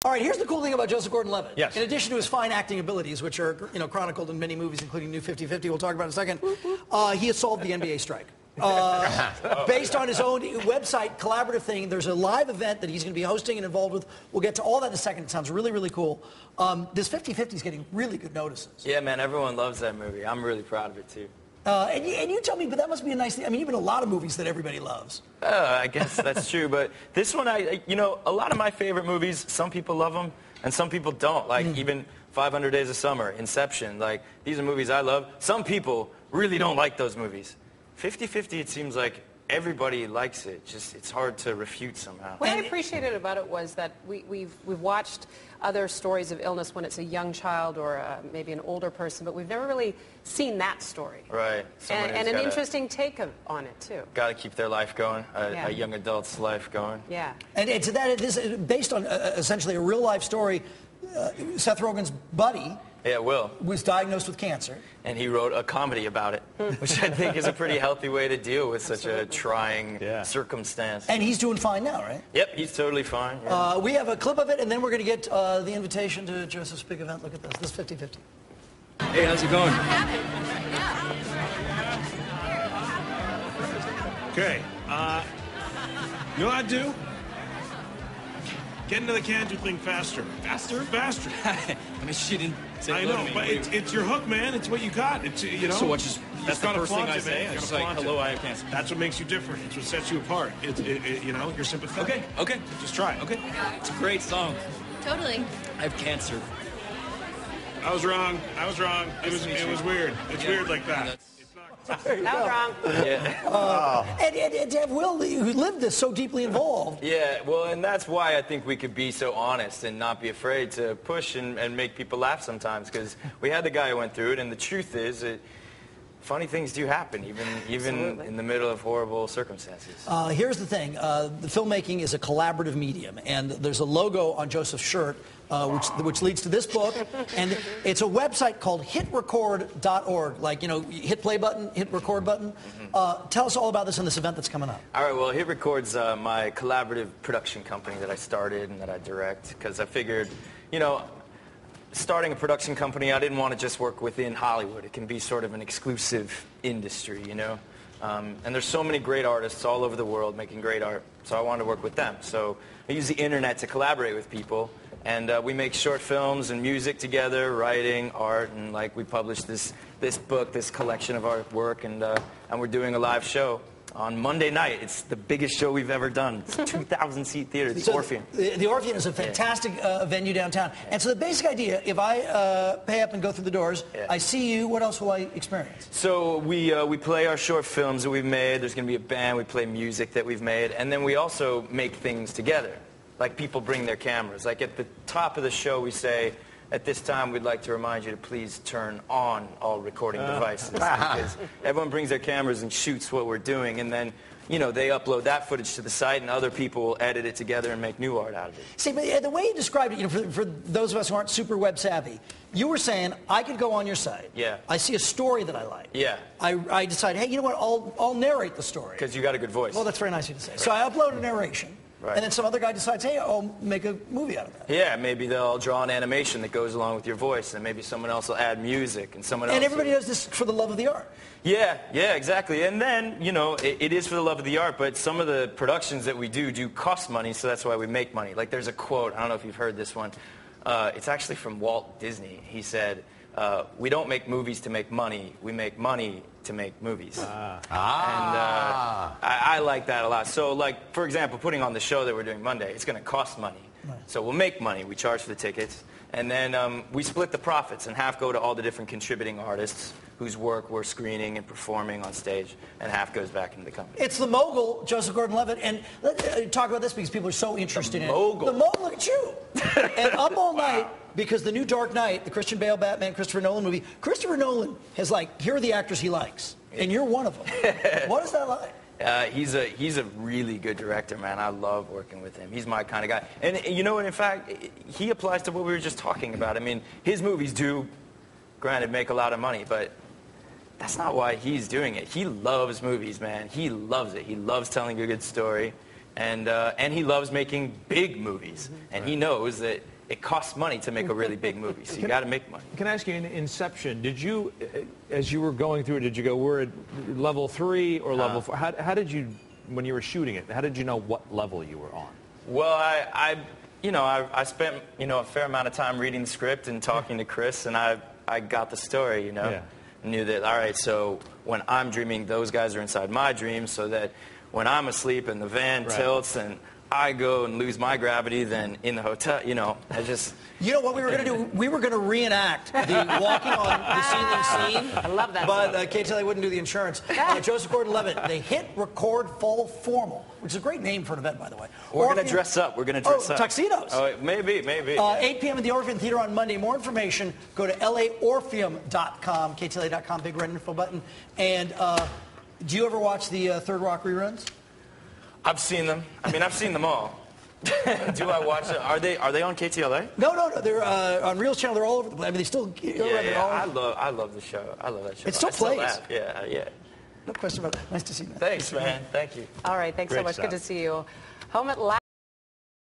All right, here's the cool thing about Joseph Gordon-Levitt. Yes. In addition to his fine acting abilities, which are chronicled in many movies, including New 50-50, we'll talk about in a second, he has solved the NBA strike. Based on his own website collaborative thing, there's a live event that he's going to be hosting and involved with. We'll get to all that in a second. It sounds really, really cool. This 50-50 is getting really good notices. Yeah, man, everyone loves that movie. I'm really proud of it, too. And you tell me, but that must be a nice thing. I mean, even a lot of movies that everybody loves. I guess that's true, but this one, a lot of my favorite movies, some people love them, and some people don't. Like, even 500 Days of Summer, Inception, like, these are movies I love. Some people really don't like those movies. 50-50, it seems like everybody likes it. Just, it's hard to refute somehow. What I appreciated about it was that we've watched other stories of illness when it's a young child or maybe an older person, but we've never really seen that story. Right. And an interesting take on it, too. Got to keep their life going, a young adult's life going. Yeah. And to that, this is based on essentially a real-life story. Seth Rogen's buddy Will was diagnosed with cancer. And he wrote a comedy about it, which I think is a pretty healthy way to deal with such a trying circumstance. And he's doing fine now, right? Yep, he's totally fine. Yeah. We have a clip of it, and then we're going to get the invitation to Joseph's big event. Look at this. This 50-50. Hey, how's it going? Okay. You know what I'd do? Get into the can-do thing faster. Faster? Faster. I mean, she didn't say I hello know, to me. but it's your hook, man. It's what you got. It's, you know. So what, just that's the first thing I say? Man. It's like, hello, I have cancer. That's what makes you different. It's what sets you apart. You know, you're sympathetic. Okay. Just try it. Okay. It's a great song. Totally. I have cancer. I was wrong. It was weird. It's weird like that. That was wrong. Yeah. And to have Will, who lived this, so deeply involved. Yeah, well, and that's why I think we could be so honest and not be afraid to push and make people laugh sometimes, because we had the guy who went through it, and the truth is that funny things do happen, even in the middle of horrible circumstances. Here's the thing. The filmmaking is a collaborative medium, and there's a logo on Joseph's shirt, which leads to this book, and it's a website called hitRECord.org, like, hit play button, hit record button. Tell us all about this and this event that's coming up. All right, well, hitRECord's my collaborative production company that I started and that I direct, because I figured, starting a production company, I didn't want to just work within Hollywood. It can be sort of an exclusive industry, and there's so many great artists all over the world making great art, so I wanted to work with them. So I use the internet to collaborate with people, and we make short films and music together, writing, art, and we publish this book, this collection of our work, and we're doing a live show on Monday night. It's the biggest show we've ever done. It's a 2,000-seat theater, the Orpheum. The Orpheum is a fantastic venue downtown. And so the basic idea, if I pay up and go through the doors, I see you, what else will I experience? So we play our short films that we've made. There's going to be a band. We play music that we've made. And then we also make things together. Like, people bring their cameras. Like, at the top of the show, we say, at this time, we'd like to remind you to please turn on all recording devices, because everyone brings their cameras and shoots what we're doing, and then, they upload that footage to the site, and other people will edit it together and make new art out of it. See, but the way you described it, for those of us who aren't super web savvy, you were saying, I could go on your site. Yeah. I see a story that I like. Yeah. I decide, hey, you know what, I'll narrate the story. Because you got a good voice. Well, that's very nice of you to say. Right. So I upload a narration. Right. And then some other guy decides, hey, I'll make a movie out of that. Yeah, maybe they'll draw an animation that goes along with your voice, and maybe someone else will add music, and someone else. And everybody does this for the love of the art. Yeah, exactly. And then, it is for the love of the art, but some of the productions that we do cost money, so that's why we make money. Like, there's a quote, I don't know if you've heard this one. It's actually from Walt Disney. He said, we don't make movies to make money, we make money to make movies. And I like that a lot. So, like, for example, putting on the show that we're doing Monday, it's going to cost money. Right. So we'll make money. We charge for the tickets. And then we split the profits, and half go to all the different contributing artists whose work we're screening and performing on stage, and half goes back into the company. It's the mogul, Joseph Gordon-Levitt, and let's talk about this because people are so interested in it. The mogul, look at you. And Up All Night, because the new Dark Knight, the Christian Bale Batman, Christopher Nolan movie, Christopher Nolan has, here are the actors he likes, and you're one of them. What is that like? He's a really good director, man. I love working with him. He's my kind of guy. And you know what, in fact, he applies to what we were just talking about. I mean, his movies do, granted, make a lot of money, but that's not why he's doing it. He loves movies, man. He loves it. He loves telling a good story, and he loves making big movies. And he knows that it costs money to make a really big movie, so you got to make money. Can I ask you, in Inception, did you, as you were going through it, did you go, we're at level 3 or level 4? How did you, when you were shooting it, how did you know what level you were on? Well, I spent, a fair amount of time reading the script and talking to Chris, and I got the story, Yeah. Knew that, all right, so when I'm dreaming, those guys are inside my dreams, so that when I'm asleep and the van tilts and I go and lose my gravity, then in the hotel, I just... You know what we were going to do? We were going to reenact the walking on the ceiling scene. I love that. But KTLA wouldn't do the insurance. Joseph Gordon-Levitt, the hitRECord Fall Formal, which is a great name for an event, by the way. We're going to dress up. We're going to dress up. Tuxedos. Oh, maybe. 8 p.m. at the Orpheum Theater on Monday. More information, go to laorpheum.com, KTLA.com, big red info button. And do you ever watch the Third Rock reruns? I've seen them. I've seen them all. Do I watch it? Are they on KTLA? No. They're on Reel's channel. They're all over the place. They still... I love the show. I love that show. It still plays. Laugh. Yeah. No question about that. Nice to see you. Thanks, man. Thank you. All right, thanks so Great much. stuff. Good to see you. Home at last.